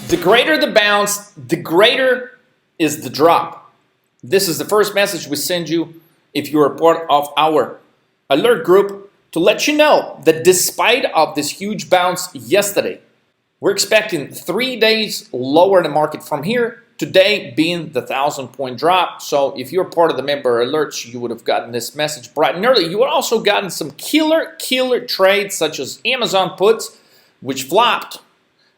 The greater the bounce, the greater is the drop. This is the first message we send you if you're a part of our alert group to let you know that despite of this huge bounce yesterday, we're expecting 3 days lower in the market from here, today being the 1,000-point drop. So if you're part of the member alerts, you would have gotten this message bright and early. You would also gotten some killer trades such as Amazon puts, which flopped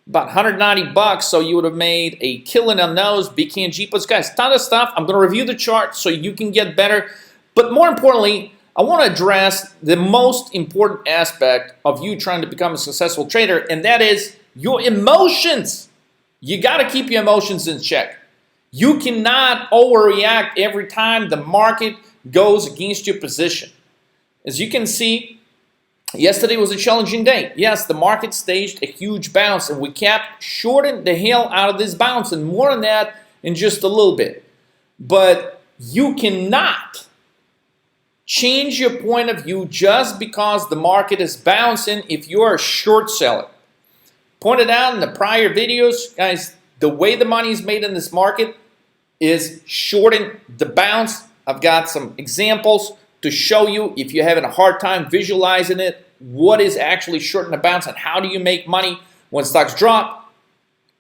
about 190 bucks, so you would have made a killing on those. BKNG puts, guys, ton of stuff. I'm going to review the chart so you can get better. But more importantly, I want to address the most important aspect of you trying to become a successful trader, and that is your emotions. You got to keep your emotions in check. You cannot overreact every time the market goes against your position. As you can see, yesterday was a challenging day. Yes, the market staged a huge bounce, and we kept shorting the hell out of this bounce, and more on that in just a little bit. But you cannot change your point of view just because the market is bouncing if you're a short seller. Pointed out in the prior videos, guys, the way the money is made in this market is shorting the bounce. I've got some examples to show you if you're having a hard time visualizing it, what is actually shorting the bounce and how do you make money when stocks drop.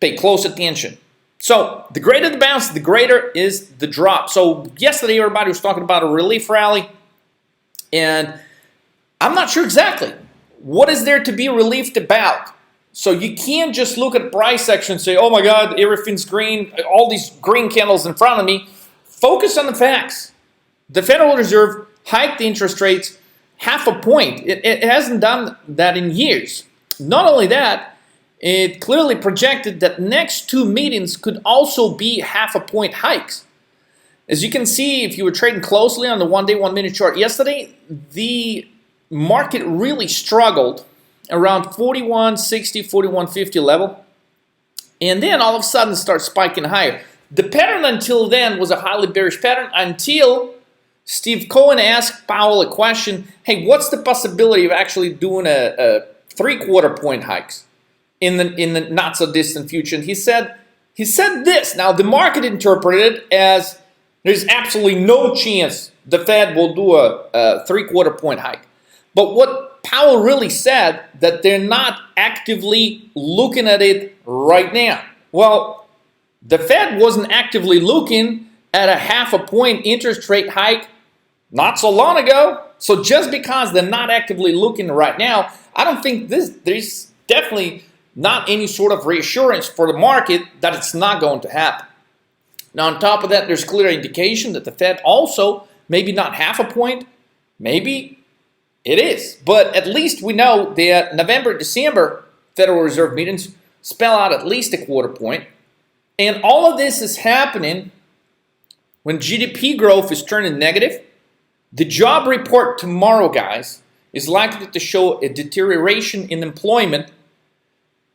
Pay close attention. So the greater the bounce, the greater is the drop. So yesterday everybody was talking about a relief rally, and I'm not sure exactly what is there to be relieved about. So you can't just look at the price section and say, oh my God, everything's green, all these green candles in front of me. Focus on the facts. The Federal Reserve hiked the interest rates 0.5 point. It hasn't done that in years. Not only that, it clearly projected that next 2 meetings could also be 0.5 point hikes. As you can see, if you were trading closely on the 1-day, 1-minute chart yesterday, the market really struggled around 41.60, 41.50 level, and then all of a sudden starts spiking higher. The pattern until then was a highly bearish pattern until Steve Cohen asked Powell a question, hey, what's the possibility of actually doing a 3/4 point hikes in the not so distant future? And he said this. Now the market interpreted it as there's absolutely no chance the Fed will do a 3/4 point hike. But what Powell really said, that they're not actively looking at it right now. Well, the Fed wasn't actively looking at a 0.5 point interest rate hike not so long ago. So just because they're not actively looking right now, I don't think there's definitely not any sort of reassurance for the market that it's not going to happen. Now, on top of that, there's clear indication that the Fed also, maybe not 0.5 point, maybe it is. But at least we know that November, December Federal Reserve meetings spell out at least a 1/4 point. And all of this is happening when GDP growth is turning negative. The job report tomorrow, guys, is likely to show a deterioration in employment,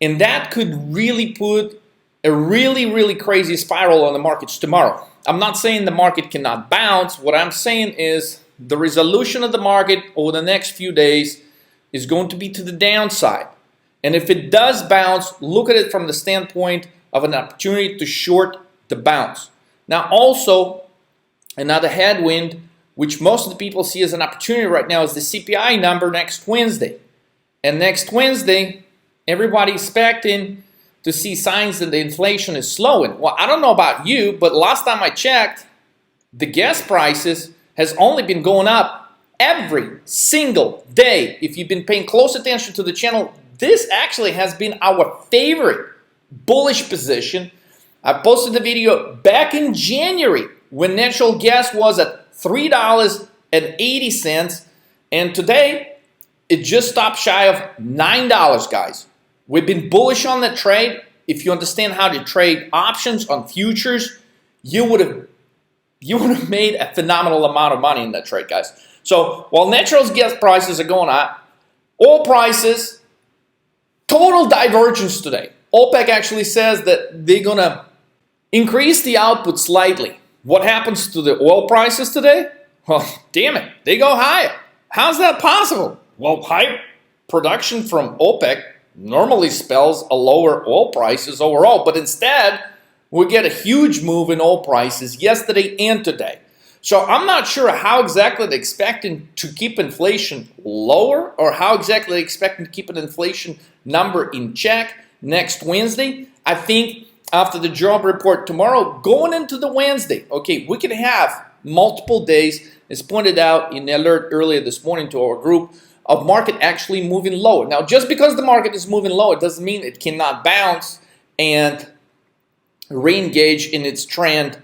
and that could really put a really crazy spiral on the markets tomorrow. I'm not saying the market cannot bounce. What I'm saying is the resolution of the market over the next few days is going to be to the downside. And if it does bounce, look at it from the standpoint of an opportunity to short the bounce. Now also, another headwind, which most of the people see as an opportunity right now, is the CPI number next Wednesday. And next Wednesday, everybody's expecting to see signs that the inflation is slowing. Well, I don't know about you, but last time I checked, the gas prices has only been going up every single day. If you've been paying close attention to the channel, this actually has been our favorite bullish position. I posted the video back in January when natural gas was at $3.80, and today it just stopped shy of $9, guys. We've been bullish on that trade. If you understand how to trade options on futures, you would have made a phenomenal amount of money in that trade, guys. So while natural gas prices are going up, oil prices, total divergence today. OPEC actually says that they're going to increase the output slightly. What happens to the oil prices today? Well, damn it, they go higher. How's that possible? Well, high production from OPEC normally spells a lower oil prices overall, but instead we get a huge move in oil prices yesterday and today. So I'm not sure how exactly they're expecting to keep inflation lower, or how exactly they're expecting to keep an inflation number in check next Wednesday. I think after the job report tomorrow, going into the Wednesday, okay, we can have multiple days, as pointed out in the alert earlier this morning to our group, of market actually moving lower. Now, just because the market is moving lower doesn't mean it cannot bounce and re-engage in its trend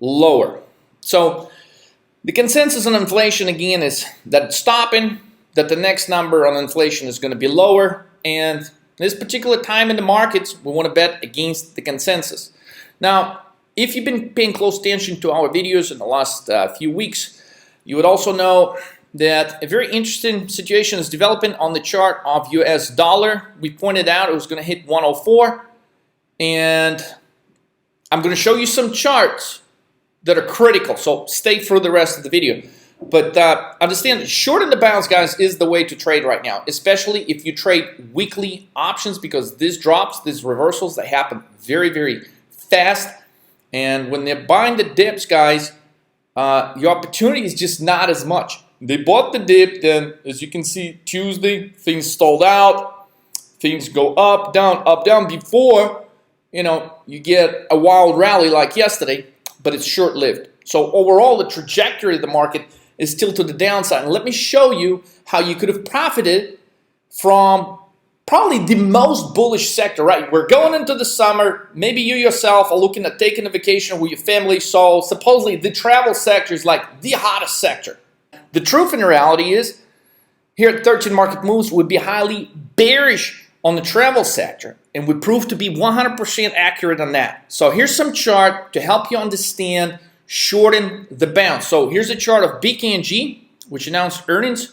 lower. So the consensus on inflation again is that it's stopping, that the next number on inflation is going to be lower, and this particular time in the markets, we want to bet against the consensus. Now, if you've been paying close attention to our videos in the last few weeks, you would also know that a very interesting situation is developing on the chart of US dollar. We pointed out it was going to hit 104, and I'm going to show you some charts that are critical, so stay for the rest of the video. But understand that short in the bounce, guys, is the way to trade right now, especially if you trade weekly options, because these drops, these reversals, they happen very, very fast. And when they're buying the dips, guys, your opportunity is just not as much. They bought the dip, then as you can see, Tuesday, things stalled out, things go up, down, before, you know, you get a wild rally like yesterday, but it's short-lived. So overall, the trajectory of the market is still to the downside. And let me show you how you could have profited from probably the most bullish sector, right? We're going into the summer. Maybe you yourself are looking at taking a vacation with your family. So supposedly the travel sector is like the hottest sector. The truth and reality is, here at 13 Market Moves, would be highly bearish on the travel sector, and would prove to be 100% accurate on that. So here's some chart to help you understand shorten the bounce. So here's a chart of BKNG, which announced earnings,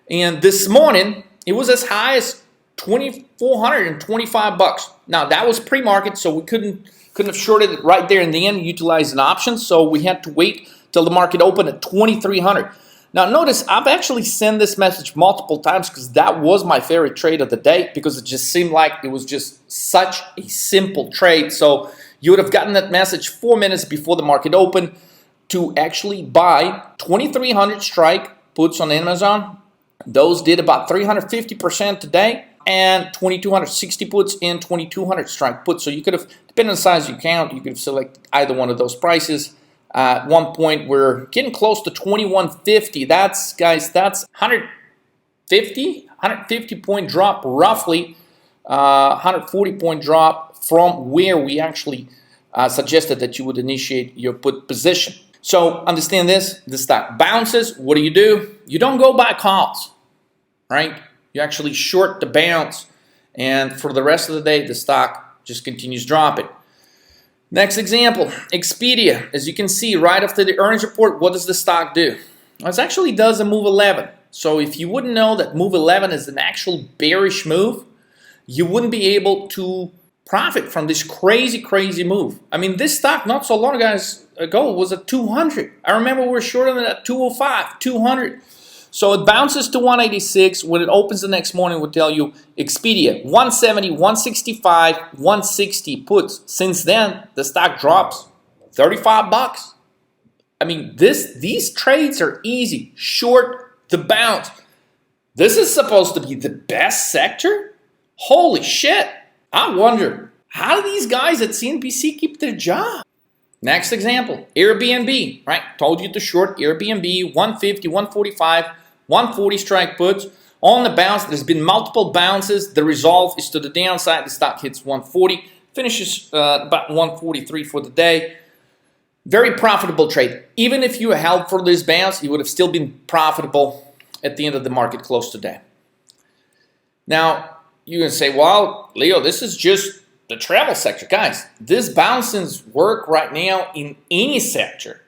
and this morning it was as high as $2,425. Now that was pre-market, so we couldn't have shorted it right there in the end, utilized an option. So we had to wait till the market opened at 2,300. Now notice I've actually sent this message multiple times because that was my favorite trade of the day, because it just seemed like it was just such a simple trade. So you would have gotten that message 4 minutes before the market opened to actually buy 2,300 strike puts on Amazon. Those did about 350% today, and 2,260 puts and 2,200 strike puts. So you could have, depending on the size you count, you could have selected either one of those prices. At one point, we're getting close to 2150. That's, guys, that's 150 point drop, roughly 140 point drop from where we actually suggested that you would initiate your put position. So understand this: the stock bounces. What do? You don't go buy calls, right? You actually short the bounce, and for the rest of the day, the stock just continues dropping. Next example, Expedia. As you can see, right after the earnings report, what does the stock do? Well, it actually does a move 11. So if you wouldn't know that move 11 is an actual bearish move, you wouldn't be able to profit from this crazy, crazy move. I mean, this stock not so long ago was at 200. I remember we were shorting it at 205, 200. So it bounces to 186. When it opens the next morning, we'll tell you Expedia 170, 165, 160 puts. Since then, the stock drops $35. I mean, these trades are easy. Short the bounce. This is supposed to be the best sector? Holy shit. I wonder, how do these guys at CNBC keep their job? Next example, Airbnb, right? Told you to short Airbnb, 150, 145, 140 strike puts. On the bounce, there's been multiple bounces. The resolve is to the downside. The stock hits 140, finishes about 143 for the day. Very profitable trade. Even if you held for this bounce, you would have still been profitable at the end of the market close today. Now, you're going to say, well, Leo, this is just the travel sector. Guys, this bouncings work right now in any sector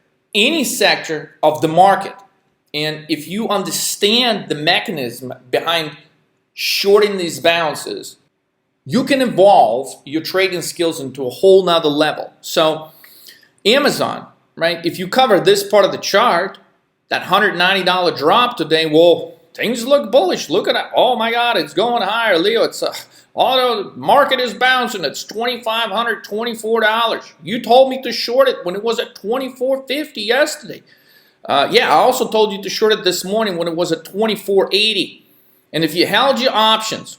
of the market. And if you understand the mechanism behind shorting these bounces, you can evolve your trading skills into a whole nother level. So Amazon, right? If you cover this part of the chart, that $190 drop today, well, things look bullish. Look at that. Oh my God, it's going higher, Leo. It's the market is bouncing. It's $2,500, $24. You told me to short it when it was at $24.50 yesterday. Yeah, I also told you to short it this morning when it was at $24.80. And if you held your options,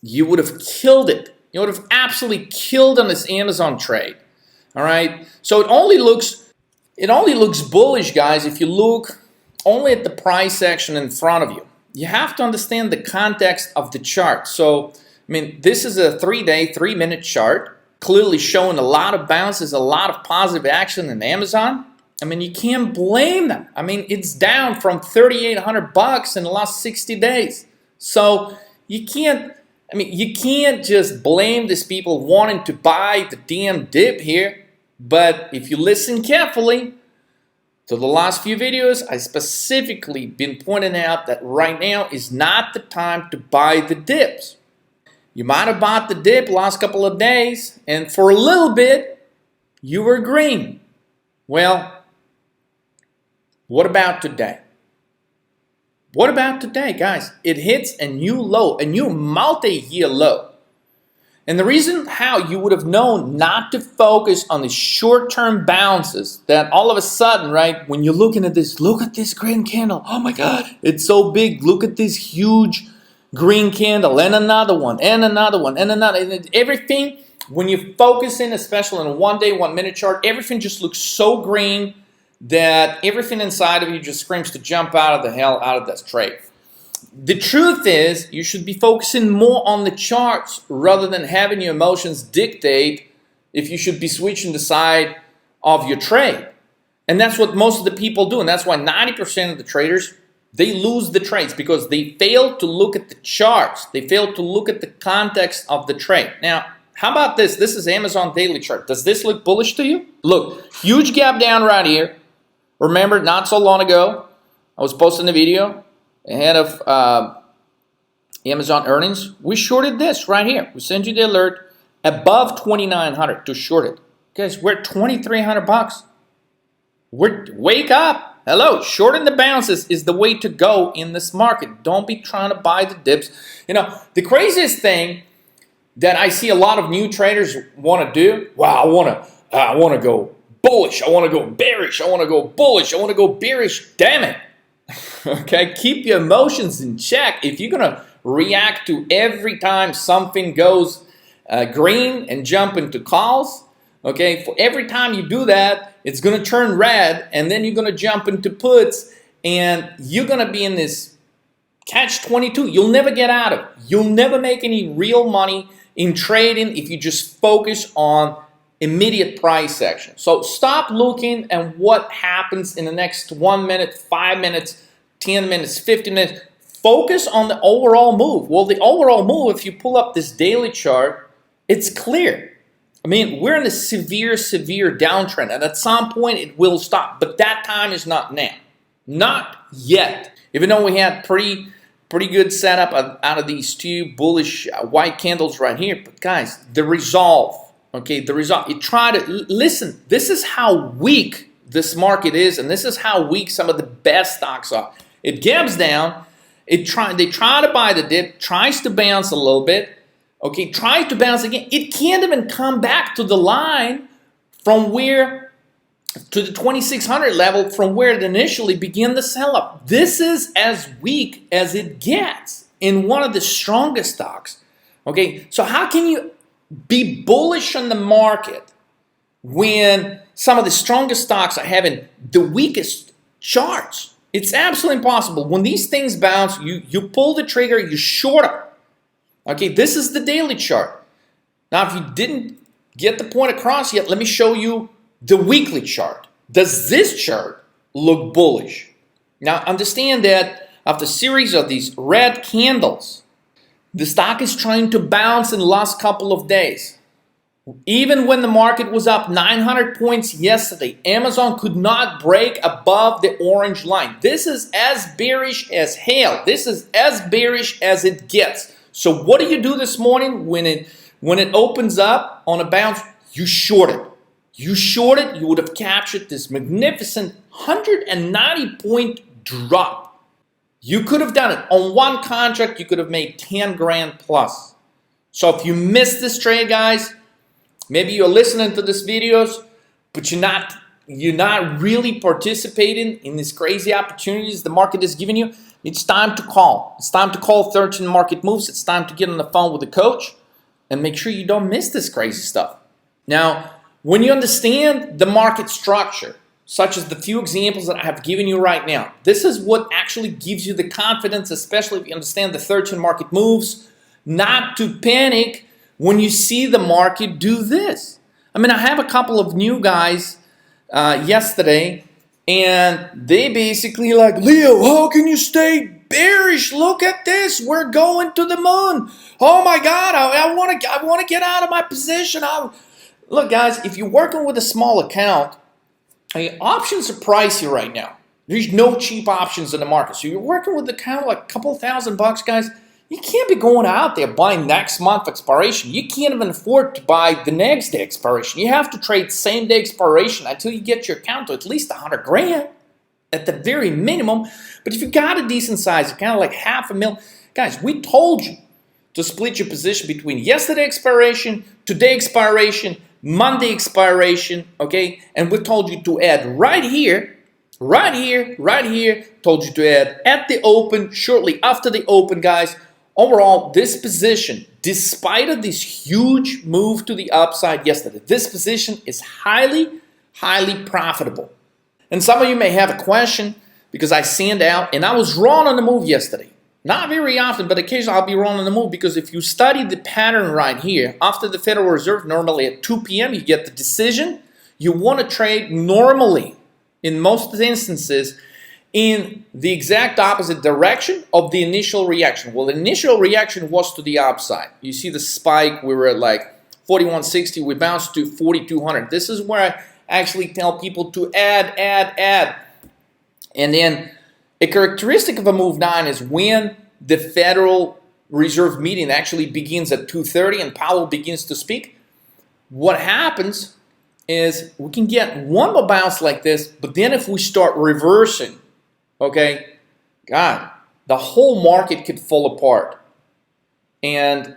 you would have killed it. You would have absolutely killed on this Amazon trade. All right. So it only looks bullish, guys, if you look only at the price section in front of you. You have to understand the context of the chart. So, I mean, this is a 3-day, 3-minute chart, clearly showing a lot of bounces, a lot of positive action in Amazon. I mean, you can't blame them. I mean, it's down from $3,800 in the last 60 days. So you can't just blame these people wanting to buy the damn dip here. But if you listen carefully to the last few videos, I specifically been pointing out that right now is not the time to buy the dips. You might have bought the dip last couple of days, and for a little bit, you were green. Well, what about today? What about today, guys? It hits a new low, a new multi-year low. And the reason how you would have known not to focus on the short-term bounces, that all of a sudden, right, when you're looking at this, look at this green candle. Oh my God, it's so big. Look at this huge green candle, and another one, and another one, and another. And everything, when you focus in, especially on a 1-day, 1-minute chart, everything just looks so green that everything inside of you just screams to jump out of the hell out of this trade. The truth is, you should be focusing more on the charts rather than having your emotions dictate if you should be switching the side of your trade. And that's what most of the people do. And that's why 90% of the traders, they lose the trades because they fail to look at the charts. They fail to look at the context of the trade. Now, how about this? This is Amazon daily chart. Does this look bullish to you? Look, huge gap down right here. Remember, not so long ago, I was posting a video ahead of Amazon earnings. We shorted this right here. We sent you the alert above 2,900 to short it. Guys, we're at $2,300. Wake up. Hello, shorting the bounces is the way to go in this market. Don't be trying to buy the dips. You know, the craziest thing that I see a lot of new traders want to do, wow, I want to go bullish, I want to go bearish, I want to go bullish, I want to go bearish. Damn it. Okay, keep your emotions in check. If you're going to react to every time something goes green and jump into calls, okay, for every time you do that, it's going to turn red, and then you're going to jump into puts, and you're going to be in this catch-22. You'll never get out of it. You'll never make any real money in trading if you just focus on immediate price action. So stop looking at what happens in the next 1 minute, 5 minutes, 10 minutes, 15 minutes. Focus on the overall move. Well, the overall move, if you pull up this daily chart, it's clear. I mean, we're in a severe, severe downtrend, and at some point it will stop. But that time is not now. Not yet. Even though we had pretty good setup out of these two bullish white candles right here. But guys, the resolve. Okay, the result, you try to, listen, this is how weak this market is, and this is how weak some of the best stocks are. It gaps down, they try to buy the dip, tries to bounce a little bit, okay, tries to bounce again. It can't even come back to the line from where, to the 2,600 level from where it initially began the sell-up. This is as weak as it gets in one of the strongest stocks, okay? So how can you be bullish on the market when some of the strongest stocks are having the weakest charts? It's absolutely impossible. When these things bounce, you pull the trigger, you short them. Okay, this is the daily chart. Now, if you didn't get the point across yet, let me show you the weekly chart. Does this chart look bullish? Now, understand that after a series of these red candles, the stock is trying to bounce in the last couple of days. Even when the market was up 900 points yesterday, Amazon could not break above the orange line. This is as bearish as hell. This is as bearish as it gets. So what do you do this morning when it opens up on a bounce? You short it. You short it, you would have captured this magnificent 190 point drop. You could have done it. On one contract, you could have made 10 grand plus. So if you missed this trade, guys, maybe you're listening to these videos, but you're not really participating in these crazy opportunities the market is giving you. It's time to call. It's time to call 13 market moves. It's time to get on the phone with the coach and make sure you don't miss this crazy stuff. Now, when you understand the market structure, such as the few examples that I have given you right now, this is what actually gives you the confidence, especially if you understand the 13 market moves, not to panic when you see the market do this. I mean, I have a couple of new guys yesterday, and they basically like, Leo, how can you stay bearish? Look at this. We're going to the moon. Oh my God, I want to get out of my position. Look, guys, if you're working with a small account, options are pricey right now. There's no cheap options in the market. So you're working with an account like a couple $1,000, guys. You can't be going out there buying next month expiration. You can't even afford to buy the next day expiration. You have to trade same day expiration until you get your account to at least 100 grand at the very minimum. But if you got a decent size account, like $500,000, guys, we told you to split your position between yesterday expiration, today expiration, Monday expiration, okay? And we told you to add right here, told you to add at the open, shortly after the open, guys. Overall, this position, despite of this huge move to the upside yesterday, this position is highly, highly profitable. And some of you may have a question because I sent out, and I was wrong on the move yesterday. Not very often, but occasionally I'll be wrong on the move because if you study the pattern right here, after the Federal Reserve, normally at 2 p.m., you get the decision. You want to trade normally, in most instances, in the exact opposite direction of the initial reaction. Well, the initial reaction was to the upside. You see the spike, we were at like 4160, we bounced to 4200. This is where I actually tell people to add. And then a characteristic of a move 9 is when the Federal Reserve meeting actually begins at 2:30 and Powell begins to speak, what happens is we can get one more bounce like this, but then if we start reversing, okay, God, the whole market could fall apart. And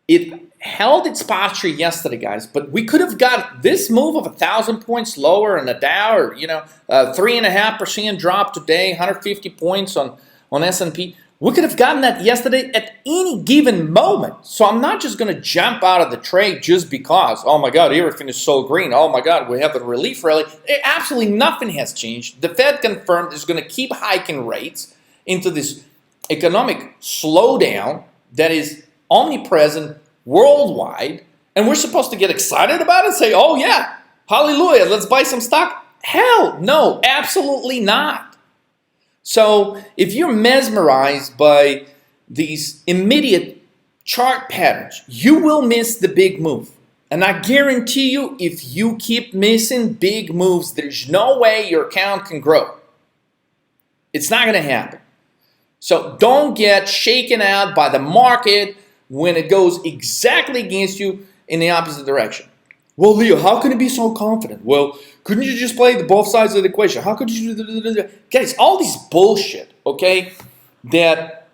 it held its posture yesterday, guys, but we could have got this move of 1,000 points lower in the Dow, or 3.5% drop today, 150 points on S&P. We could have gotten that yesterday at any given moment. So I'm not just going to jump out of the trade just because, oh my God, everything is so green. Oh my God, we have a relief rally. Absolutely nothing has changed. The Fed confirmed it's going to keep hiking rates into this economic slowdown that is omnipresent worldwide. And we're supposed to get excited about it and say, oh yeah, hallelujah, let's buy some stock. Hell no, absolutely not. So if you're mesmerized by these immediate chart patterns, you will miss the big move. And I guarantee you, if you keep missing big moves, there's no way your account can grow. It's not going to happen. So don't get shaken out by the market when it goes exactly against you in the opposite direction. Well, Leo, how can you be so confident? Well, couldn't you just play the both sides of the equation? How could you do? Guys, all these bullshit, okay, that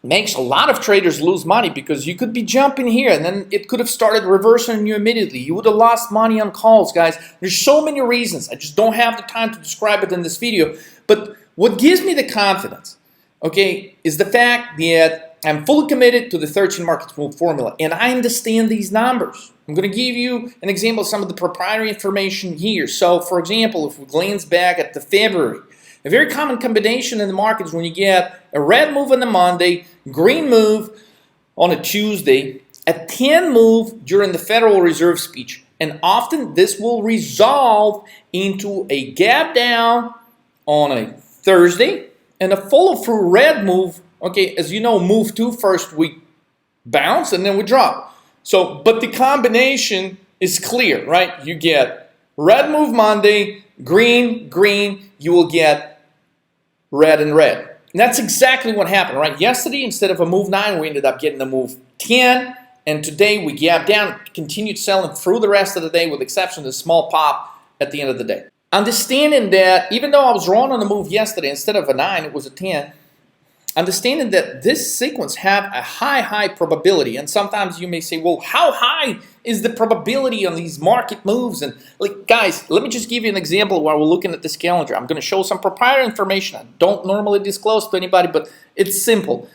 makes a lot of traders lose money because you could be jumping here and then it could have started reversing you immediately. You would have lost money on calls, guys. There's so many reasons. I just don't have the time to describe it in this video. But what gives me the confidence, okay, is the fact that I'm fully committed to the 13 market move formula and I understand these numbers. I'm going to give you an example of some of the proprietary information here. So, for example, if we glance back at the February, a very common combination in the markets when you get a red move on the Monday, green move on a Tuesday, a 10 move during the Federal Reserve speech. And often this will resolve into a gap down on a Thursday and a follow-through red move. Okay, as you know, move 2 first we bounce and then we drop. So, but the combination is clear, right? You get red move Monday, green, green, you will get red and red. And that's exactly what happened, right? Yesterday, instead of a move 9, we ended up getting a move 10. And today we gapped down, continued selling through the rest of the day with the exception of a small pop at the end of the day. Understanding that even though I was wrong on the move yesterday, instead of a 9, it was a 10. Understanding that this sequence have a high probability, and sometimes you may say, well, how high is the probability on these market moves? And like, guys, let me just give you an example while we're looking at this calendar. I'm going to show some proprietary information I don't normally disclose to anybody, but it's simple.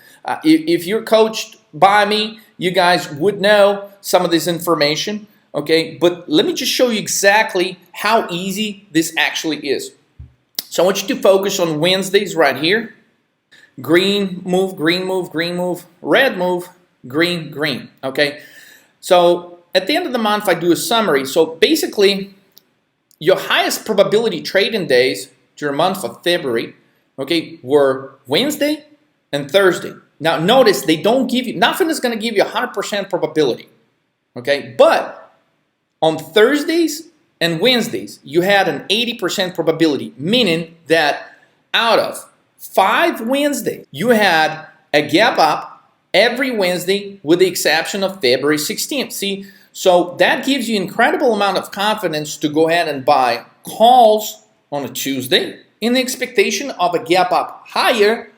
If you're coached by me, you guys would know some of this information. Okay, but let me just show you exactly how easy this actually is. So I want you to focus on Wednesdays right here. Green move, green move, green move, red move, green, green. Okay, so at the end of the month, I do a summary. So basically, your highest probability trading days during the month of February, okay, were Wednesday and Thursday. Now notice they don't give you, nothing is going to give you 100% probability. Okay, but on Thursdays and Wednesdays, you had an 80% probability, meaning that out of 5 Wednesdays, you had a gap up every Wednesday with the exception of February 16th. See, so that gives you incredible amount of confidence to go ahead and buy calls on a Tuesday in the expectation of a gap up higher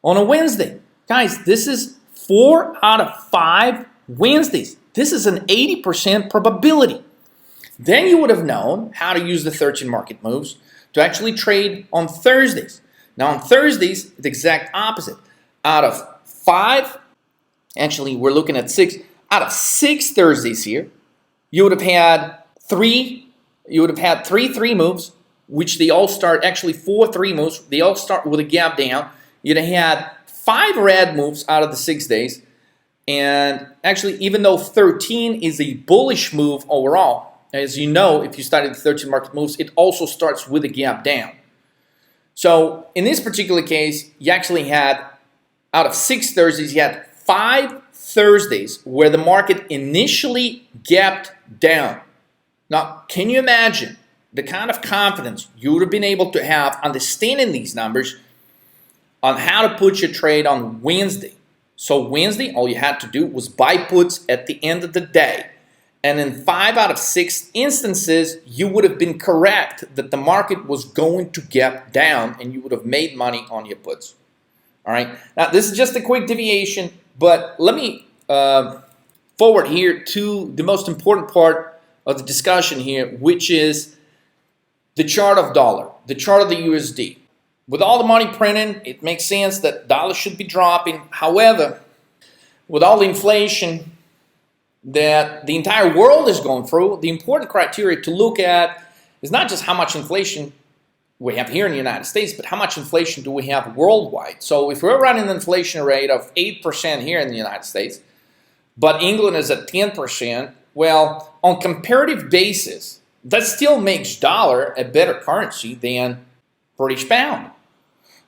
on a Wednesday. Guys, this is 4 out of 5 Wednesdays. This is an 80% probability. Then you would have known how to use the 13 market moves to actually trade on Thursdays. Now on Thursdays, the exact opposite. Out of 5, actually we're looking at 6, out of 6 Thursdays here, you would have had 3 3 moves, which they all start, actually 4 3 moves, they all start with a gap down. You'd have had 5 red moves out of the 6 days. And actually, even though 13 is a bullish move overall, as you know, if you study the 13 market moves, it also starts with a gap down. So in this particular case, you actually had, out of 6 Thursdays, you had 5 Thursdays where the market initially gapped down. Now, can you imagine the kind of confidence you would have been able to have understanding these numbers on how to put your trade on Wednesday? So Wednesday, all you had to do was buy puts at the end of the day. And in 5 out of 6 instances, you would have been correct that the market was going to gap down and you would have made money on your puts. All right. Now, this is just a quick deviation, but let me forward here to the most important part of the discussion here, which is the chart of dollar, the chart of the USD. With all the money printing, it makes sense that dollar should be dropping. However, with all the inflation that the entire world is going through, the important criteria to look at is not just how much inflation we have here in the United States, but how much inflation do we have worldwide. So if we're running an inflation rate of 8% here in the United States, but England is at 10%, well, on comparative basis, that still makes dollar a better currency than British pound.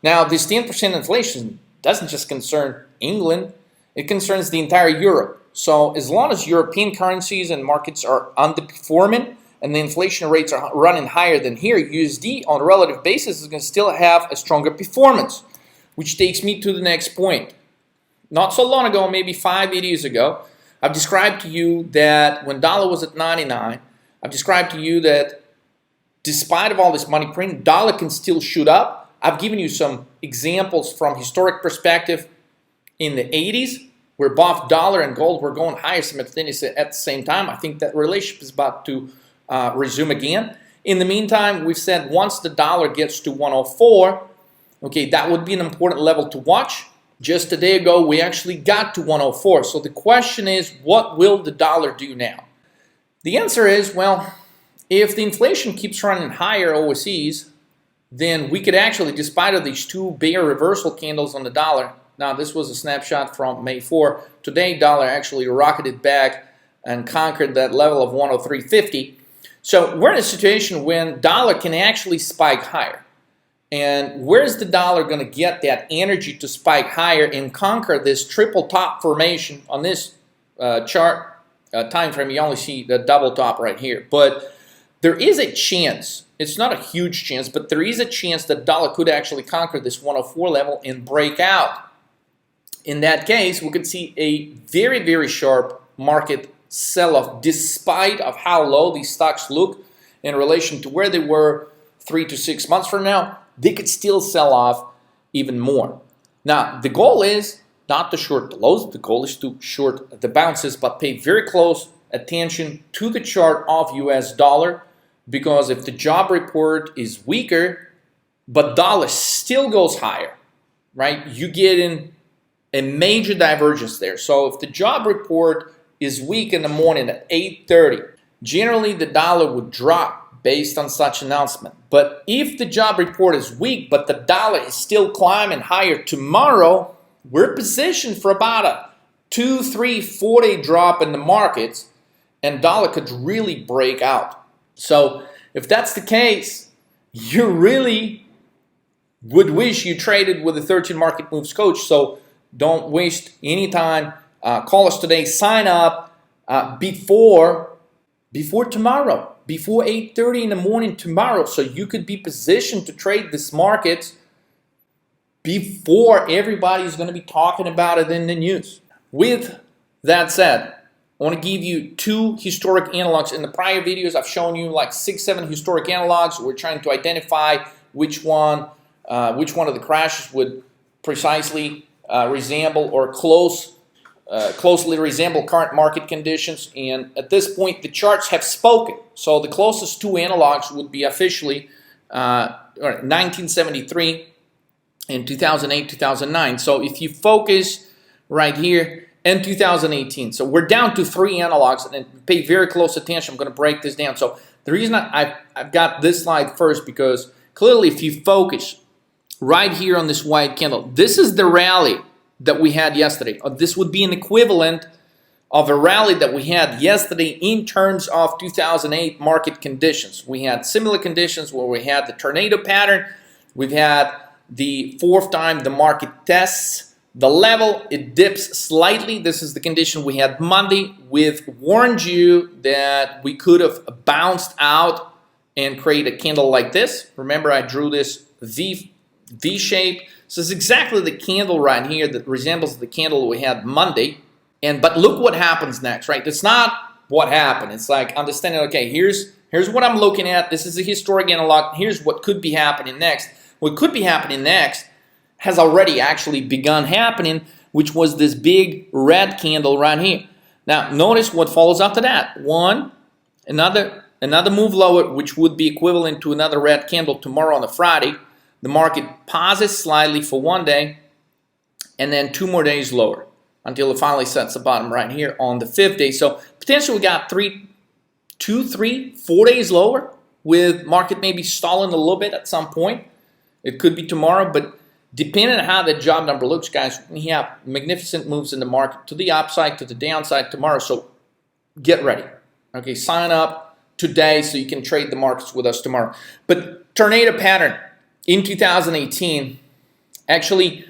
Now, this 10% inflation doesn't just concern England, it concerns the entire Europe. So as long as European currencies and markets are underperforming and the inflation rates are running higher than here, USD on a relative basis is going to still have a stronger performance, which takes me to the next point. Not so long ago, maybe 5 videos ago, I've described to you that when dollar was at 99, I've described to you that despite of all this money printing, dollar can still shoot up. I've given you some examples from historic perspective in the 80s, where both dollar and gold were going higher simultaneously at the same time. I think that relationship is about to resume again. In the meantime, we've said once the dollar gets to 104, okay, that would be an important level to watch. Just a day ago, we actually got to 104. So the question is, what will the dollar do now? The answer is, well, if the inflation keeps running higher overseas, then we could actually, despite of these 2 bear reversal candles on the dollar, now this was a snapshot from May 4, today dollar actually rocketed back and conquered that level of 103.50. So we're in a situation when dollar can actually spike higher. And where's the dollar going to get that energy to spike higher and conquer this triple top formation on this chart time frame? You only see the double top right here, but there is a chance. It's not a huge chance, but there is a chance that dollar could actually conquer this 104 level and break out. In that case, we could see a very, very sharp market sell-off despite of how low these stocks look in relation to where they were 3 to 6 months from now, they could still sell off even more. Now, the goal is not to short the lows. The goal is to short the bounces, but pay very close attention to the chart of US dollar, because if the job report is weaker, but dollar still goes higher, right? You get in a major divergence there. So if the job report is weak in the morning at 8:30, generally the dollar would drop based on such announcement. But if the job report is weak, but the dollar is still climbing higher tomorrow, we're positioned for about a 2, 3, 4-day drop in the markets, and dollar could really break out. So if that's the case, you really would wish you traded with the 13 Market Moves coach. So don't waste any time. Call us today. Sign up before tomorrow, before 8:30 in the morning tomorrow, so you could be positioned to trade this market before everybody's going to be talking about it in the news. With that said, I want to give you 2 historic analogs. In the prior videos, I've shown you like 6, 7 historic analogs. We're trying to identify which one of the crashes would precisely resemble or closely resemble current market conditions. And at this point, the charts have spoken. So the closest 2 analogs would be officially 1973 and 2008, 2009. So if you focus right here in 2018, so we're down to 3 analogs, and pay very close attention. I'm going to break this down. So the reason I've got this slide first, because clearly if you focus right here on this white candle, this is the rally that we had yesterday. This would be an equivalent of a rally that we had yesterday in terms of 2008 market conditions. We had similar conditions where we had the tornado pattern. We've had the 4th time the market tests the level, it dips slightly. This is the condition we had Monday. We've warned you that we could have bounced out and create a candle like this. Remember, I drew this V shape. So it's exactly the candle right here that resembles the candle we had Monday. But look what happens next, right? It's not what happened. It's like understanding, okay, here's what I'm looking at. This is a historic analog. Here's what could be happening next. What could be happening next has already actually begun happening, which was this big red candle right here. Now, notice what follows after that. Another move lower, which would be equivalent to another red candle tomorrow on the Friday. The market pauses slightly for 1 day, and then 2 more days lower until it finally sets the bottom right here on the 5th day. So potentially we got 2, 3, 4 days lower, with market maybe stalling a little bit at some point. It could be tomorrow, but depending on how the job number looks, guys, we have magnificent moves in the market to the upside, to the downside tomorrow. So get ready. Okay, sign up today so you can trade the markets with us tomorrow. But tornado pattern in 2018 actually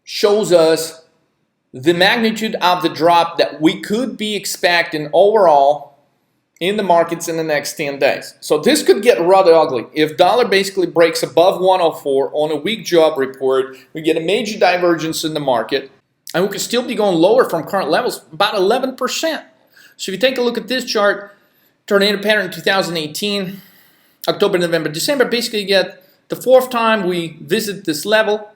shows us the magnitude of the drop that we could be expecting overall in the markets in the next 10 days. So this could get rather ugly. If dollar basically breaks above 104 on a weak job report, we get a major divergence in the market, and we could still be going lower from current levels, about 11%. So if you take a look at this chart, tornado pattern 2018, October, November, December, basically you get the 4th time we visit this level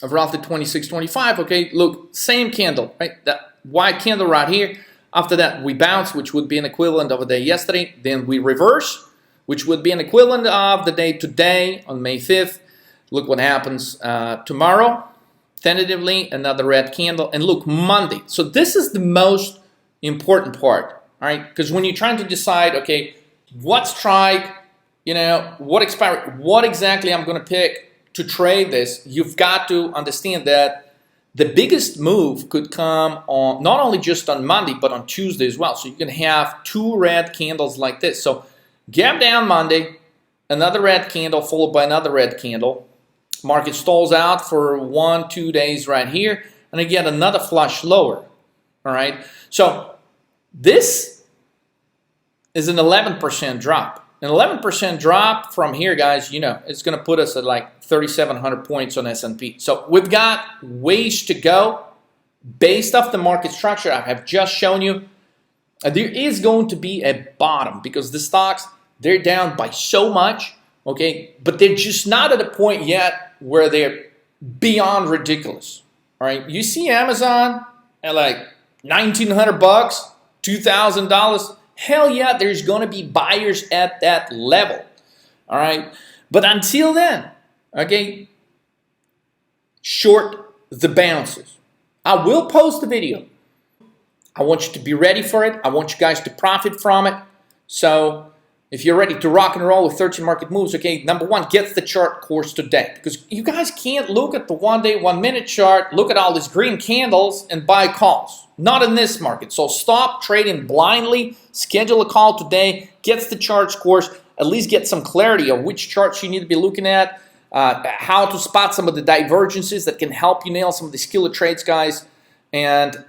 of roughly 26.25. Okay, look, same candle, right? That white candle right here. After that, we bounce, which would be an equivalent of a day yesterday. Then we reverse, which would be an equivalent of the day today on May 5th. Look what happens tomorrow. Tentatively, another red candle. And look, Monday. So this is the most important part, all right? Because when you're trying to decide, okay, what strike, what expiry, what exactly I'm going to pick to trade this, you've got to understand that the biggest move could come on not only just on Monday, but on Tuesday as well. So you can have 2 red candles like this. So gap down Monday, another red candle followed by another red candle. Market stalls out for 1, 2 days right here, and again another flush lower. All right. So this is an 11% drop. An 11% drop from here, guys, it's going to put us at like 3,700 points on S&P. So we've got ways to go based off the market structure I have just shown you. There is going to be a bottom because the stocks, they're down by so much okay? But they're just not at a point yet where they're beyond ridiculous, all right? You see Amazon at like $1,900, $2,000. Hell yeah, there's going to be buyers at that level, all right? But until then, okay, short the bounces. I will post the video. I want you to be ready for it. I want you guys to profit from it. So if you're ready to rock and roll with 13 market moves, okay, number one, get the chart course today. Because you guys can't look at the 1 day, 1 minute chart, look at all these green candles and buy calls. Not in this market. So stop trading blindly. Schedule a call today. Get the charts course. At least get some clarity on which charts you need to be looking at. How to spot some of the divergences that can help you nail some of the skill of trades, guys. And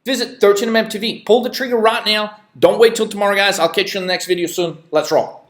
visit 13mm TV. Pull the trigger right now. Don't wait till tomorrow, guys. I'll catch you in the next video soon. Let's roll.